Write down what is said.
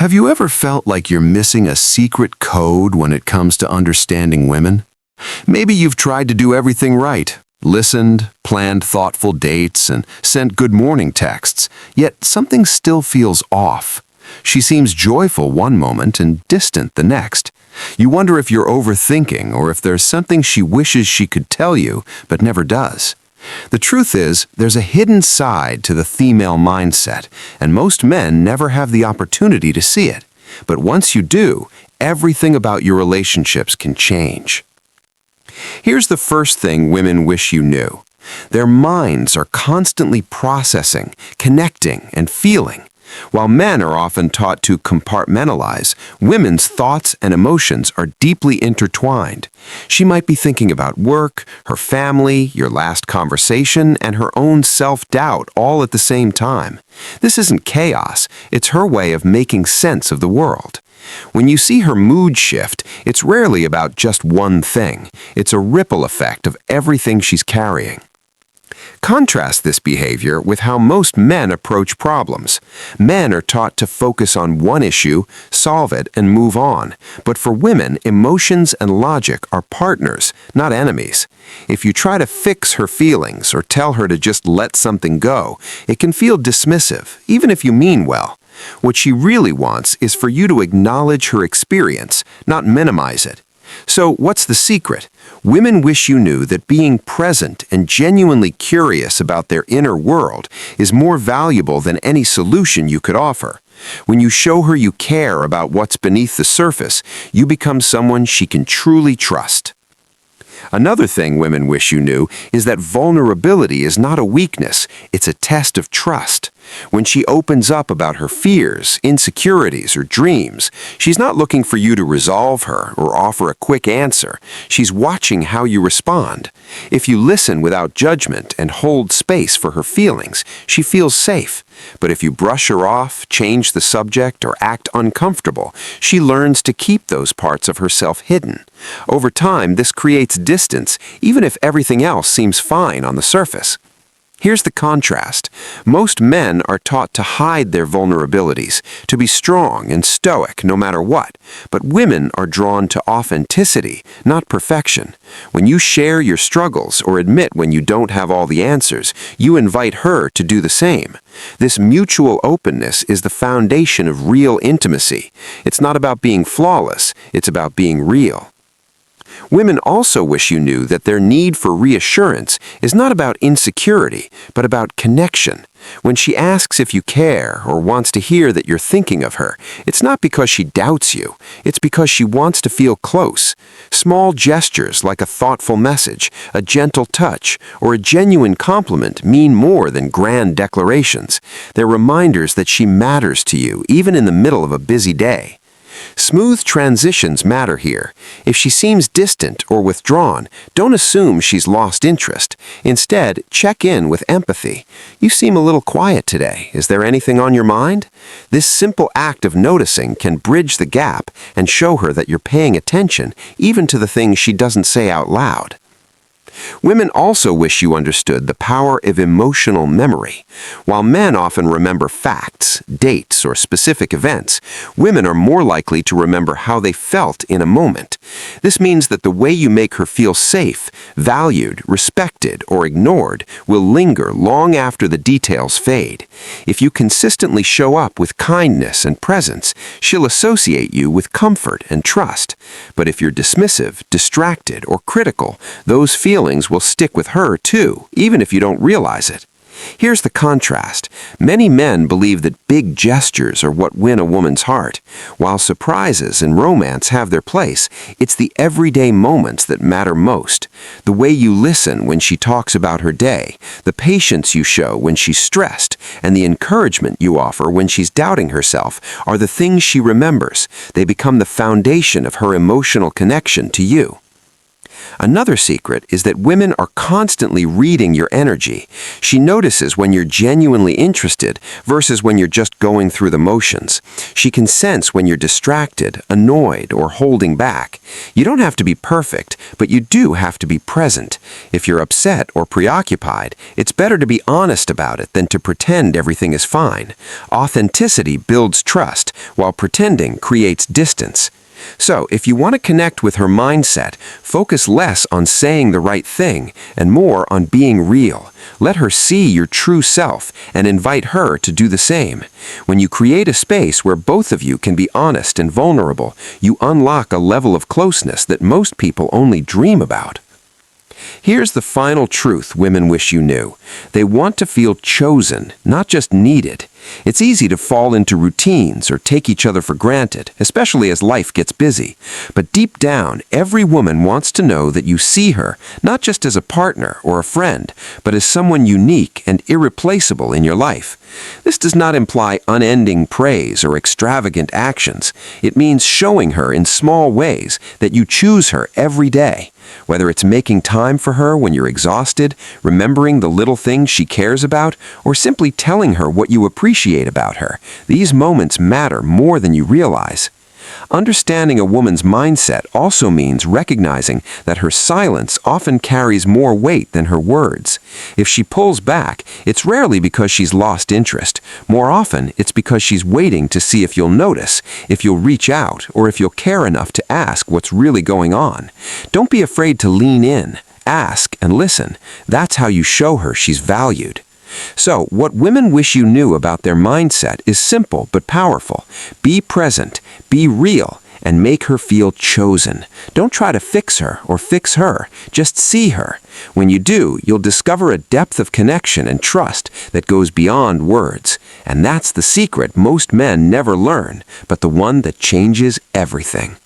Have you ever felt like you're missing a secret code when it comes to understanding women? Maybe you've tried to do everything right, listened, planned thoughtful dates, and sent good morning texts, yet something still feels off. She seems joyful one moment and distant the next. You wonder if you're overthinking or if there's something she wishes she could tell you but never does. The truth is, there's a hidden side to the female mindset, and most men never have the opportunity to see it. But once you do, everything about your relationships can change. Here's the first thing women wish you knew. Their minds are constantly processing, connecting, and feeling. While men are often taught to compartmentalize, women's thoughts and emotions are deeply intertwined. She might be thinking about work, her family, your last conversation, and her own self-doubt all at the same time. This isn't chaos, it's her way of making sense of the world. When you see her mood shift, it's rarely about just one thing. It's a ripple effect of everything she's carrying. Contrast this behavior with how most men approach problems. Men are taught to focus on one issue, solve it, and move on. But for women, emotions and logic are partners, not enemies. If you try to fix her feelings or tell her to just let something go, it can feel dismissive, even if you mean well. What she really wants is for you to acknowledge her experience, not minimize it. So what's the secret? Women wish you knew that being present and genuinely curious about their inner world is more valuable than any solution you could offer. When you show her you care about what's beneath the surface, you become someone she can truly trust. Another thing women wish you knew is that vulnerability is not a weakness, it's a test of trust. When she opens up about her fears, insecurities, or dreams, she's not looking for you to resolve her or offer a quick answer. She's watching how you respond. If you listen without judgment and hold space for her feelings, she feels safe. But if you brush her off, change the subject, or act uncomfortable, she learns to keep those parts of herself hidden. Over time, this creates distance, even if everything else seems fine on the surface. Here's the contrast. Most men are taught to hide their vulnerabilities, to be strong and stoic no matter what. But women are drawn to authenticity, not perfection. When you share your struggles or admit when you don't have all the answers, you invite her to do the same. This mutual openness is the foundation of real intimacy. It's not about being flawless, it's about being real. Women also wish you knew that their need for reassurance is not about insecurity, but about connection. When she asks if you care or wants to hear that you're thinking of her, it's not because she doubts you, it's because she wants to feel close. Small gestures like a thoughtful message, a gentle touch, or a genuine compliment mean more than grand declarations. They're reminders that she matters to you, even in the middle of a busy day. Smooth transitions matter here. If she seems distant or withdrawn, don't assume she's lost interest. Instead, check in with empathy. You seem a little quiet today. Is there anything on your mind? This simple act of noticing can bridge the gap and show her that you're paying attention, even to the things she doesn't say out loud. Women also wish you understood the power of emotional memory. While men often remember facts, dates, or specific events, women are more likely to remember how they felt in a moment. This means that the way you make her feel safe, valued, respected, or ignored will linger long after the details fade. If you consistently show up with kindness and presence, she'll associate you with comfort and trust. But if you're dismissive, distracted, or critical, those feelings will stick with her too, even if you don't realize it. Here's the contrast. Many men believe that big gestures are what win a woman's heart. While surprises and romance have their place, it's the everyday moments that matter most. The way you listen when she talks about her day, the patience you show when she's stressed, and the encouragement you offer when she's doubting herself are the things she remembers. They become the foundation of her emotional connection to you. Another secret is that women are constantly reading your energy. She notices when you're genuinely interested versus when you're just going through the motions. She can sense when you're distracted, annoyed, or holding back. You don't have to be perfect, but you do have to be present. If you're upset or preoccupied, it's better to be honest about it than to pretend everything is fine. Authenticity builds trust, while pretending creates distance. So, if you want to connect with her mindset, focus less on saying the right thing and more on being real. Let her see your true self and invite her to do the same. When you create a space where both of you can be honest and vulnerable, you unlock a level of closeness that most people only dream about. Here's the final truth women wish you knew. They want to feel chosen, not just needed. It's easy to fall into routines or take each other for granted, especially as life gets busy. But deep down, every woman wants to know that you see her, not just as a partner or a friend, but as someone unique and irreplaceable in your life. This does not imply unending praise or extravagant actions. It means showing her in small ways that you choose her every day. Whether it's making time for her when you're exhausted, remembering the little things she cares about, or simply telling her what you appreciate about her, these moments matter more than you realize. Understanding a woman's mindset also means recognizing that her silence often carries more weight than her words. If she pulls back, it's rarely because she's lost interest. More often, it's because she's waiting to see if you'll notice, if you'll reach out, or if you'll care enough to ask what's really going on. Don't be afraid to lean in, ask, and listen. That's how you show her she's valued. So, what women wish you knew about their mindset is simple but powerful. Be present, be real, and make her feel chosen. Don't try to fix her or fix her. Just see her. When you do, you'll discover a depth of connection and trust that goes beyond words. And that's the secret most men never learn, but the one that changes everything.